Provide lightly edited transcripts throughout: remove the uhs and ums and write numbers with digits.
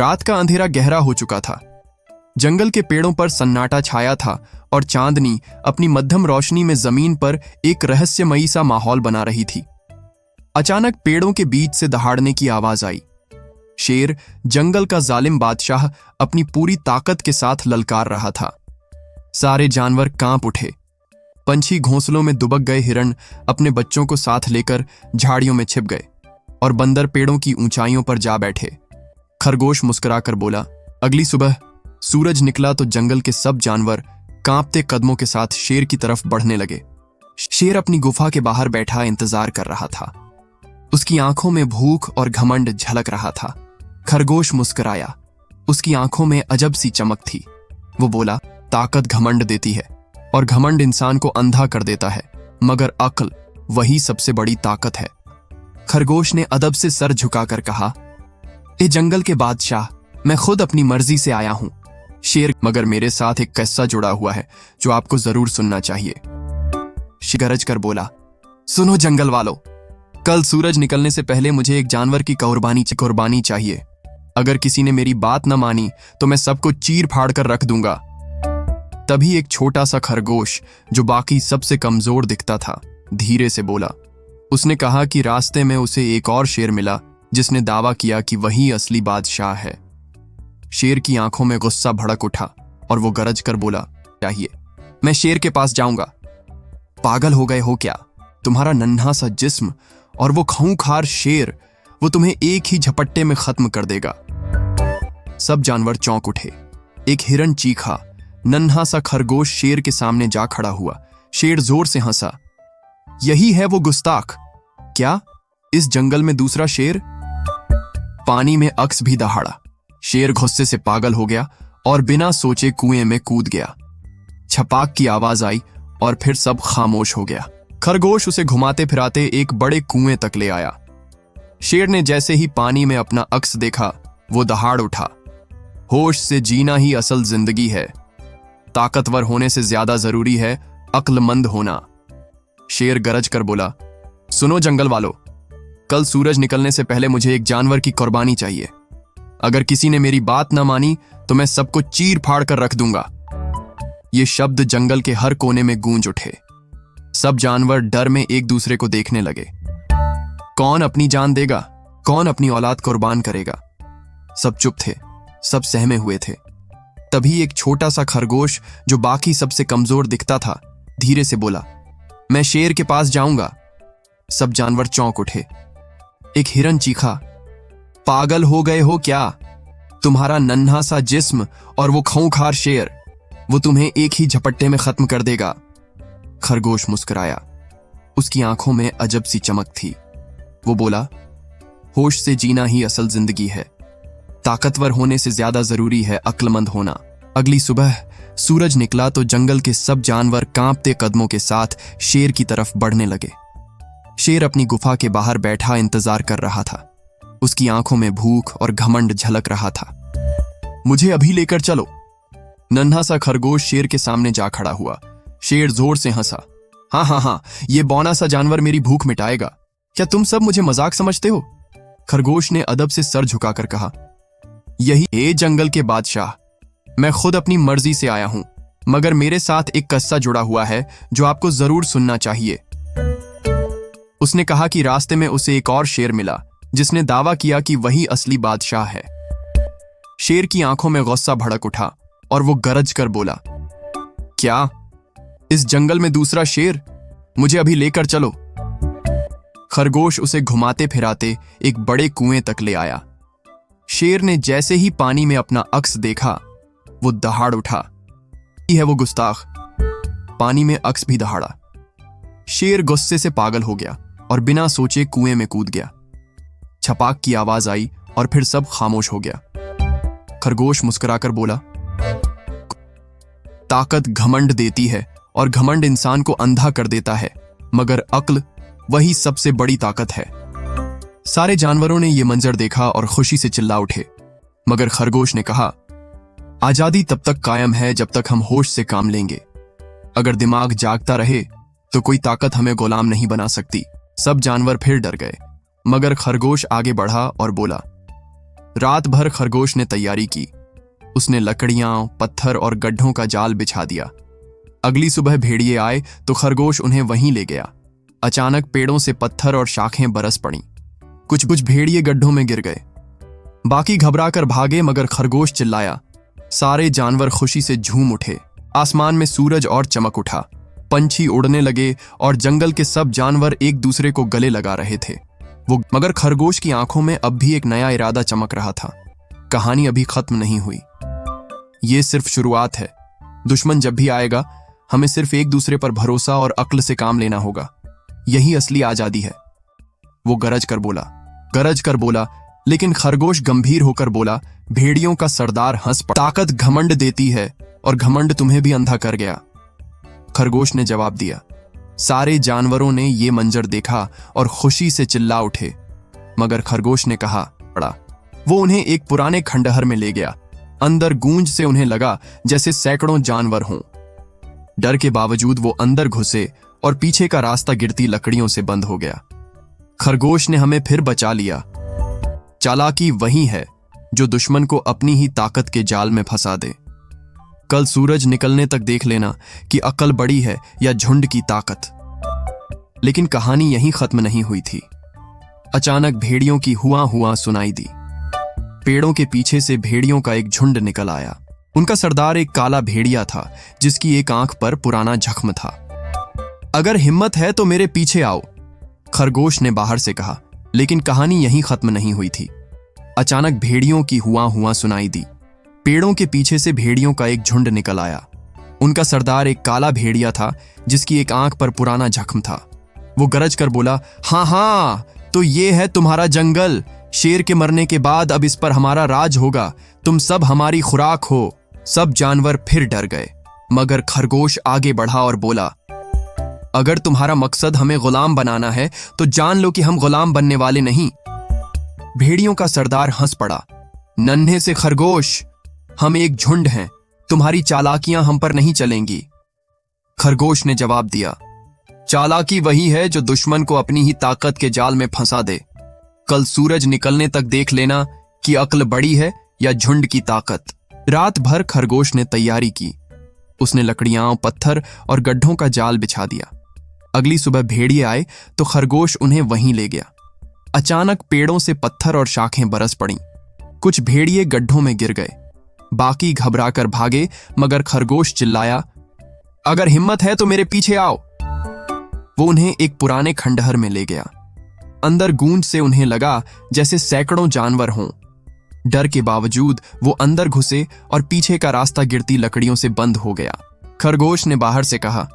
रात का अंधेरा गहरा हो चुका था। जंगल के पेड़ों पर सन्नाटा छाया था और चांदनी अपनी मध्यम रोशनी में जमीन पर एक रहस्यमयी सा माहौल बना रही थी। अचानक पेड़ों के बीच से दहाड़ने की आवाज आई। शेर, जंगल का जालिम बादशाह, अपनी पूरी ताकत के साथ ललकार रहा था। सारे जानवर कांप उठे। पंछी घोंसलों में दुबक गए हिरण अपने बच्चों को साथ लेकर झाड़ियों में छिप गए और बंदर पेड़ों की ऊंचाइयों पर जा बैठे। खरगोश मुस्कुराकर बोला, अगली सुबह सूरज निकला तो जंगल के सब जानवर कांपते कदमों के साथ शेर की तरफ बढ़ने लगे। शेर अपनी गुफा के बाहर बैठा इंतजार कर रहा था। उसकी आंखों में भूख और घमंड झलक रहा था। खरगोश मुस्कुराया। उसकी आंखों में अजब सी चमक थी। वो बोला, ताकत घमंड देती है और घमंड इंसान को अंधा कर देता है, मगर अक्ल वही सबसे बड़ी ताकत है। खरगोश ने अदब से सर झुकाकर कहा, ए जंगल के बादशाह, मैं खुद अपनी मर्जी से आया हूं। शेर, मगर मेरे साथ एक किस्सा जुड़ा हुआ है जो आपको जरूर सुनना चाहिए। शेर गरज कर बोला, सुनो जंगल वालों, कल सूरज निकलने से पहले मुझे एक जानवर की कुर्बानी चाहिए। अगर किसी ने मेरी बात न मानी तो मैं सबको चीर फाड़ कर रख दूंगा। तभी एक छोटा सा खरगोश, जो बाकी सबसे कमजोर दिखता था, धीरे से बोला। उसने कहा कि रास्ते में उसे एक और शेर मिला जिसने दावा किया कि वही असली बादशाह है। शेर की आंखों में गुस्सा भड़क उठा और वो गरज कर बोला, चाहिए, मैं शेर के पास जाऊंगा। पागल हो गए हो क्या? तुम्हारा नन्हा सा जिस्म और वो खूंखार शेर, वो तुम्हें एक ही झपट्टे में खत्म कर देगा। सब जानवर चौंक उठे। एक हिरन चीखा। नन्हा सा खरगोश शेर के सामने जा खड़ा हुआ। शेर जोर से हंसा। यही है वो गुस्ताख? क्या इस जंगल में दूसरा शेर? पानी में अक्स भी दहाड़ा। शेर गुस्से से पागल हो गया और बिना सोचे कुएं में कूद गया। छपाक की आवाज आई और फिर सब खामोश हो गया। खरगोश उसे घुमाते फिराते एक बड़े कुएं तक ले आया। शेर ने जैसे ही पानी में अपना अक्स देखा, वो दहाड़ उठा। होश से जीना ही असल जिंदगी है। ताकतवर होने से ज्यादा जरूरी है अक्लमंद होना। शेर गरज कर बोला, सुनो जंगल वालों, कल सूरज निकलने से पहले मुझे एक जानवर की कुर्बानी चाहिए। अगर किसी ने मेरी बात न मानी तो मैं सबको चीर फाड़ कर रख दूंगा। ये शब्द जंगल के हर कोने में गूंज उठे। सब जानवर डर में एक दूसरे को देखने लगे। कौन अपनी जान देगा? कौन अपनी औलाद कुर्बान करेगा? सब चुप थे, सब सहमे हुए थे। तभी एक छोटा सा खरगोश, जो बाकी सबसे कमजोर दिखता था, धीरे से बोला, मैं शेर के पास जाऊंगा। सब जानवर चौंक उठे। एक हिरन चीखा, पागल हो गए हो क्या? तुम्हारा नन्हा सा जिस्म और वो खूंखार शेर, वो तुम्हें एक ही झपट्टे में खत्म कर देगा। खरगोश मुस्कुराया। उसकी आंखों में अजब सी चमक थी। वो बोला, होश से जीना ही असल जिंदगी है। ताकतवर होने से ज्यादा जरूरी है अक्लमंद होना। अगली सुबह सूरज निकला तो जंगल के सब जानवर कांपते कदमों के साथ शेर की तरफ बढ़ने लगे। शेर अपनी गुफा के बाहर बैठा इंतजार कर रहा था। उसकी आंखों में भूख और घमंड झलक रहा था। मुझे अभी लेकर चलो। नन्हा सा खरगोश शेर के सामने जा खड़ा हुआ। शेर जोर से हंसा। हाँ, ये बौना सा जानवर मेरी भूख मिटाएगा। क्या तुम सब मुझे मजाक समझते हो? खरगोश ने अदब से सर झुकाकर कहा, यही है जंगल के बादशाह, मैं खुद अपनी मर्जी से आया हूं, मगर मेरे साथ एक किस्सा जुड़ा हुआ है जो आपको जरूर सुनना चाहिए। उसने कहा कि रास्ते में उसे एक और शेर मिला जिसने दावा किया कि वही असली बादशाह है। शेर की आंखों में गुस्सा भड़क उठा और वो गरज कर बोला, क्या इस जंगल में दूसरा शेर? मुझे अभी लेकर चलो। खरगोश उसे घुमाते फिराते एक बड़े कुएं तक ले आया। शेर ने जैसे ही पानी में अपना अक्स देखा, वो दहाड़ उठा। ये है वो गुस्ताख? पानी में अक्स भी दहाड़ा। शेर गुस्से से पागल हो गया और बिना सोचे कुएं में कूद गया। छपाक की आवाज आई और फिर सब खामोश हो गया। खरगोश मुस्कुराकर बोला, ताकत घमंड देती है और घमंड इंसान को अंधा कर देता है, मगर अक्ल वही सबसे बड़ी ताकत है। सारे जानवरों ने यह मंजर देखा और खुशी से चिल्ला उठे, मगर खरगोश ने कहा, आजादी तब तक कायम है जब तक हम होश से काम लेंगे। अगर दिमाग जागता रहे तो कोई ताकत हमें गुलाम नहीं बना सकती। सब जानवर फिर डर गए, मगर खरगोश आगे बढ़ा और बोला, रात भर खरगोश ने तैयारी की। उसने लकड़ियां, पत्थर और गड्ढों का जाल बिछा दिया। अगली सुबह भेड़िए आए तो खरगोश उन्हें वहीं ले गया। अचानक पेड़ों से पत्थर और शाखें बरस पड़ी। कुछ कुछ भेड़िए गड्ढों में गिर गए। बाकी घबराकर भागे, मगर खरगोश चिल्लाया। सारे जानवर खुशी से झूम उठे। आसमान में सूरज और चमक उठा। पंछी उड़ने लगे और जंगल के सब जानवर एक दूसरे को गले लगा रहे थे। मगर खरगोश की आंखों में अब भी एक नया इरादा चमक रहा था। कहानी अभी खत्म नहीं हुई। ये सिर्फ शुरुआत है। दुश्मन जब भी आएगा, हमें सिर्फ एक दूसरे पर भरोसा और अक्ल से काम लेना होगा। यही असली आजादी है। वो गरज कर बोला, लेकिन खरगोश गंभीर होकर बोला, भेड़ियों का सरदार हंस पड़ा। ताकत घमंड देती है और घमंड तुम्हें भी अंधा कर गया। खरगोश ने जवाब दिया। सारे जानवरों ने ये मंजर देखा और खुशी से चिल्ला उठे। मगर खरगोश ने कहा पड़ा। वो उन्हें एक पुराने खंडहर में ले गया। अंदर गूंज से उन्हें लगा जैसे सैकड़ों जानवर हों। डर के बावजूद वो अंदर घुसे और पीछे का रास्ता गिरती लकड़ियों से बंद हो गया। खरगोश ने हमें फिर बचा लिया। चालाकी वही है जो दुश्मन को अपनी ही ताकत के जाल में फंसा दे। कल सूरज निकलने तक देख लेना कि अकल बड़ी है या झुंड की ताकत। लेकिन कहानी यहीं खत्म नहीं हुई थी। अचानक भेड़ियों की हुआ सुनाई दी। पेड़ों के पीछे से भेड़ियों का एक झुंड निकल आया। उनका सरदार एक काला भेड़िया था जिसकी एक आंख पर पुराना जख्म था। अगर हिम्मत है तो मेरे पीछे आओ, खरगोश ने बाहर से कहा। लेकिन कहानी यहीं खत्म नहीं हुई थी। अचानक भेड़ियों की हुआ सुनाई दी। पेड़ों के पीछे से भेड़ियों का एक झुंड निकल आया। उनका सरदार एक काला भेड़िया था जिसकी एक आंख पर पुराना जख्म था। वो गरज कर बोला, हाँ, तो ये है तुम्हारा जंगल। शेर के मरने के बाद अब इस पर हमारा राज होगा। तुम सब हमारी खुराक हो। सब जानवर फिर डर गए, मगर खरगोश आगे बढ़ा और बोला, अगर तुम्हारा मकसद हमें गुलाम बनाना है तो जान लो कि हम गुलाम बनने वाले नहीं। भेड़ियों का सरदार हंस पड़ा। नन्हे से खरगोश, हम एक झुंड हैं। तुम्हारी चालाकियां हम पर नहीं चलेंगी। खरगोश ने जवाब दिया, चालाकी वही है जो दुश्मन को अपनी ही ताकत के जाल में फंसा दे। कल सूरज निकलने तक देख लेना कि अक्ल बड़ी है या झुंड की ताकत। रात भर खरगोश ने तैयारी की। उसने लकड़ियां, पत्थर और गड्ढों का जाल बिछा दिया। अगली सुबह भेड़िए आए तो खरगोश उन्हें वहीं ले गया। अचानक पेड़ों से पत्थर और शाखें बरस पड़ीं। कुछ भेड़िए गड्ढों में गिर गए। बाकी घबराकर भागे, मगर खरगोश चिल्लाया, अगर हिम्मत है तो मेरे पीछे आओ। वो उन्हें एक पुराने खंडहर में ले गया। अंदर गूंज से उन्हें लगा जैसे सैकड़ों जानवर हों। डर के बावजूद वो अंदर घुसे और पीछे का रास्ता गिरती लकड़ियों से बंद हो गया। खरगोश ने बाहर से कहा,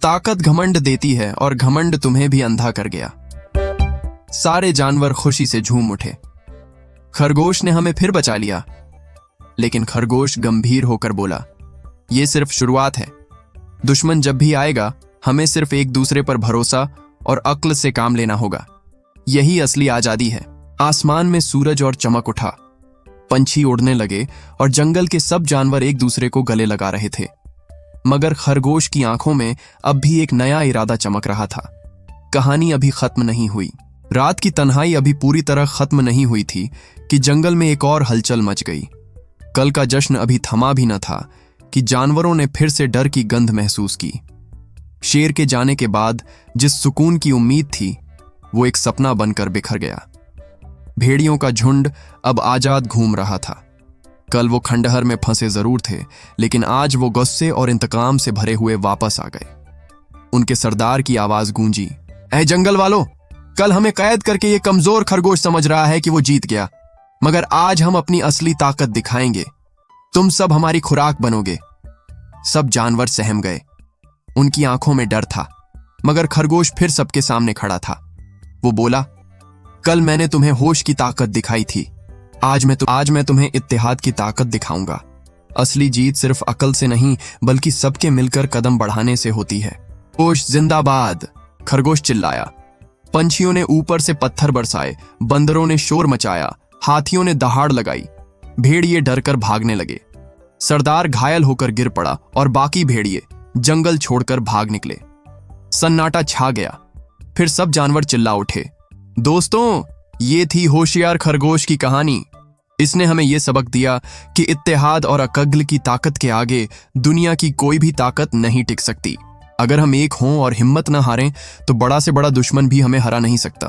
ताकत घमंड देती है और घमंड तुम्हें भी अंधा कर गया। सारे जानवर खुशी से झूम उठे। खरगोश ने हमें फिर बचा लिया। लेकिन खरगोश गंभीर होकर बोला, यह सिर्फ शुरुआत है। दुश्मन जब भी आएगा, हमें सिर्फ एक दूसरे पर भरोसा और अक्ल से काम लेना होगा। यही असली आजादी है। आसमान में सूरज और चमक उठा। पंछी उड़ने लगे और जंगल के सब जानवर एक दूसरे को गले लगा रहे थे। मगर खरगोश की आंखों में अब भी एक नया इरादा चमक रहा था। कहानी अभी खत्म नहीं हुई। रात की तन्हाई अभी पूरी तरह खत्म नहीं हुई थी कि जंगल में एक और हलचल मच गई। कल का जश्न अभी थमा भी न था कि जानवरों ने फिर से डर की गंध महसूस की। शेर के जाने के बाद जिस सुकून की उम्मीद थी, वो एक सपना बनकर बिखर गया। भेड़ियों का झुंड अब आजाद घूम रहा था। कल वो खंडहर में फंसे जरूर थे, लेकिन आज वो गुस्से और इंतकाम से भरे हुए वापस आ गए। उनके सरदार की आवाज गूंजी, ऐ जंगल वालों, कल हमें कैद करके ये कमजोर खरगोश समझ रहा है कि वो जीत गया, मगर आज हम अपनी असली ताकत दिखाएंगे। तुम सब हमारी खुराक बनोगे। सब जानवर सहम गए। उनकी आंखों में डर था, मगर खरगोश फिर सबके सामने खड़ा था। वो बोला, कल मैंने तुम्हें होश की ताकत दिखाई थी, आज मैं तुम्हें इत्तेहाद की ताकत दिखाऊंगा। असली जीत सिर्फ अकल से नहीं, बल्कि सबके मिलकर कदम बढ़ाने से होती है। होश जिंदाबाद, खरगोश चिल्लाया। पंछियों ने ऊपर से पत्थर बरसाए, बंदरों ने शोर मचाया, हाथियों ने दहाड़ लगाई। भेड़िए डरकर भागने लगे। सरदार घायल होकर गिर पड़ा और बाकी भेड़िए जंगल छोड़कर भाग निकले। सन्नाटा छा गया। फिर सब जानवर चिल्ला उठे, दोस्तों, ये थी होशियार खरगोश की कहानी। इसने हमें यह सबक दिया कि इत्तेहाद और अक्ल की ताकत के आगे दुनिया की कोई भी ताकत नहीं टिक सकती। अगर हम एक हों और हिम्मत न हारें तो बड़ा से बड़ा दुश्मन भी हमें हरा नहीं सकता।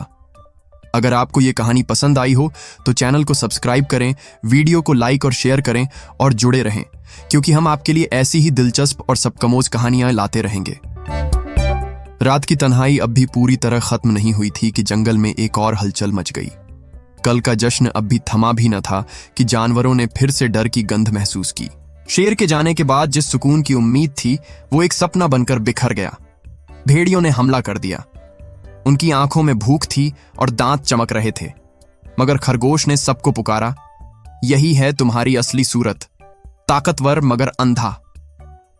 अगर आपको ये कहानी पसंद आई हो तो चैनल को सब्सक्राइब करें, वीडियो को लाइक और शेयर करें और जुड़े रहें, क्योंकि हम आपके लिए ऐसी ही दिलचस्प और सबकमोज कहानियां लाते रहेंगे। रात की तन्हाई अब भी पूरी तरह खत्म नहीं हुई थी कि जंगल में एक और हलचल मच गई। कल का जश्न अब भी थमा भी न था कि जानवरों ने फिर से डर की गंध महसूस की। शेर के जाने के बाद जिस सुकून की उम्मीद थी वो एक सपना बनकर बिखर गया। भेड़ियों ने हमला कर दिया। उनकी आंखों में भूख थी और दांत चमक रहे थे, मगर खरगोश ने सबको पुकारा, यही है तुम्हारी असली सूरत, ताकतवर मगर अंधा।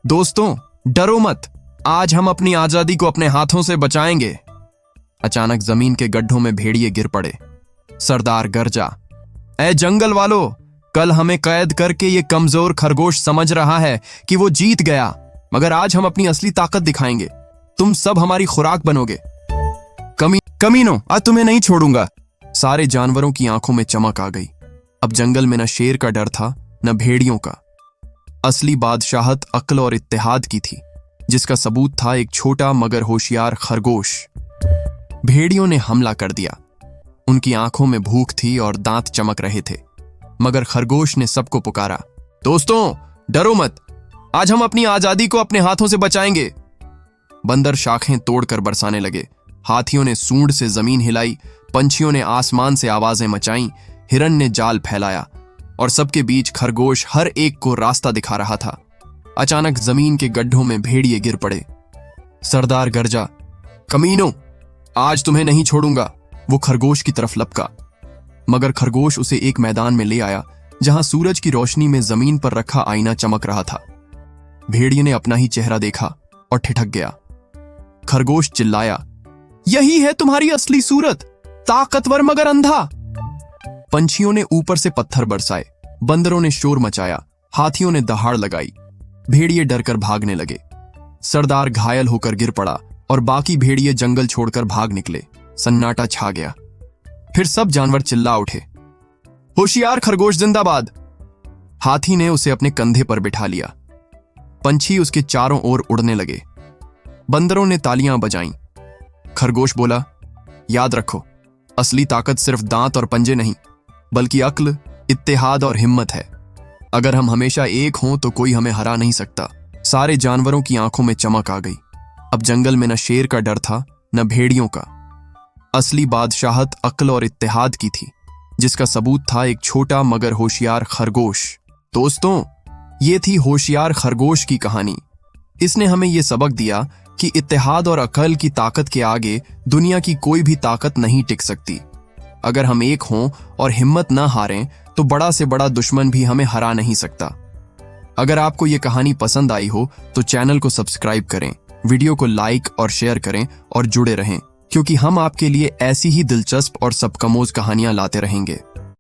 दोस्तों, डरो मत, आज हम अपनी आजादी को अपने हाथों से बचाएंगे। अचानक जमीन के गड्ढों में भेड़िए गिर पड़े। सरदार गरजा, ए जंगल वालों, कल हमें कैद करके ये कमजोर खरगोश समझ रहा है कि वो जीत गया, मगर आज हम अपनी असली ताकत दिखाएंगे। तुम सब हमारी खुराक बनोगे। कमीनो, आज तुम्हें नहीं छोड़ूंगा। सारे जानवरों की आंखों में चमक आ गई। अब जंगल में न शेर का डर था न भेड़ियों का। असली बादशाहत अक्ल और इत्तेहाद की थी, जिसका सबूत था एक छोटा मगर होशियार खरगोश। भेड़ियों ने हमला कर दिया। उनकी आंखों में भूख थी और दांत चमक रहे थे, मगर खरगोश ने सबको पुकारा, दोस्तों, डरो मत, आज हम अपनी आजादी को अपने हाथों से बचाएंगे। बंदर शाखें तोड़कर बरसाने लगे। हाथियों ने सूंड से जमीन हिलाई, पंछियों ने आसमान से आवाजें मचाईं, हिरन ने जाल फैलाया और सबके बीच खरगोश हर एक को रास्ता दिखा रहा था। अचानक जमीन के गड्ढों में भेड़िए गिर पड़े। सरदार गरजा, कमीनो, आज तुम्हें नहीं छोड़ूंगा। वो खरगोश की तरफ लपका, मगर खरगोश उसे एक मैदान में ले आया जहां सूरज की रोशनी में जमीन पर रखा आईना चमक रहा था। भेड़िए ने अपना ही चेहरा देखा और ठिठक गया। खरगोश चिल्लाया, यही है तुम्हारी असली सूरत, ताकतवर मगर अंधा। पंछियों ने ऊपर से पत्थर बरसाए, बंदरों ने शोर मचाया, हाथियों ने दहाड़ लगाई। भेड़िए डरकर भागने लगे। सरदार घायल होकर गिर पड़ा और बाकी भेड़िए जंगल छोड़कर भाग निकले। सन्नाटा छा गया। फिर सब जानवर चिल्ला उठे, होशियार खरगोश जिंदाबाद। हाथी ने उसे अपने कंधे पर बिठा लिया। पंछी उसके चारों ओर उड़ने लगे। बंदरों ने तालियां बजाईं। खरगोश बोला, याद रखो, असली ताकत सिर्फ दांत और पंजे नहीं, बल्कि अक्ल, इत्तेहाद और हिम्मत है। अगर हम हमेशा एक हों तो कोई हमें हरा नहीं सकता। सारे जानवरों की आंखों में चमक आ गई। अब जंगल में न शेर का डर था न भेड़ियों का। असली बादशाहत अक्ल और इत्तेहाद की थी, जिसका सबूत था एक छोटा मगर होशियार खरगोश। दोस्तों, ये थी होशियार खरगोश की कहानी। इसने हमें यह सबक दिया कि इत्तेहाद और अक्ल की ताकत के आगे दुनिया की कोई भी ताकत नहीं टिक सकती। अगर हम एक हों और हिम्मत न हारें तो बड़ा से बड़ा दुश्मन भी हमें हरा नहीं सकता। अगर आपको ये कहानी पसंद आई हो तो चैनल को सब्सक्राइब करें, वीडियो को लाइक और शेयर करें और जुड़े रहें, क्योंकि हम आपके लिए ऐसी ही दिलचस्प और सबकमोज कहानियां लाते रहेंगे।